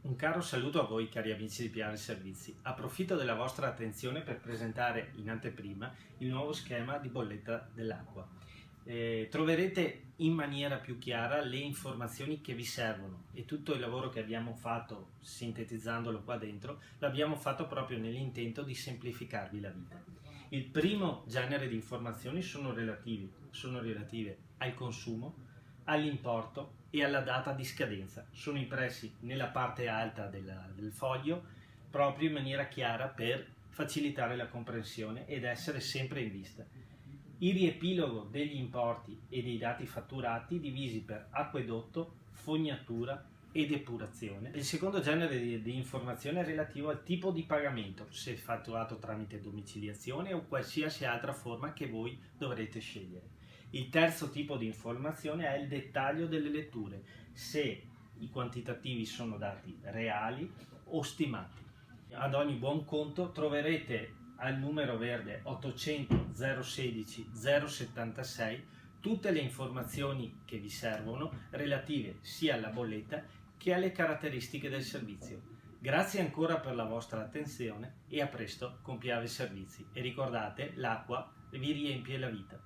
Un caro saluto a voi cari amici di Piave Servizi. Approfitto della vostra attenzione per presentare in anteprima il nuovo schema di bolletta dell'acqua. Troverete in maniera più chiara le informazioni che vi servono e tutto il lavoro che abbiamo fatto, sintetizzandolo qua dentro, l'abbiamo fatto proprio nell'intento di semplificarvi la vita. Il primo genere di informazioni sono relative al consumo, all'importo e alla data di scadenza. Sono impressi nella parte alta del foglio proprio in maniera chiara per facilitare la comprensione ed essere sempre in vista. Il riepilogo degli importi e dei dati fatturati divisi per acquedotto, fognatura e depurazione. Il secondo genere di informazione è relativo al tipo di pagamento, se fatturato tramite domiciliazione o qualsiasi altra forma che voi dovrete scegliere. Il terzo tipo di informazione è il dettaglio delle letture, se i quantitativi sono dati reali o stimati. Ad ogni buon conto troverete al numero verde 800 016 076 tutte le informazioni che vi servono relative sia alla bolletta che alle caratteristiche del servizio. Grazie ancora per la vostra attenzione e a presto con Piave Servizi. E ricordate, l'acqua vi riempie la vita.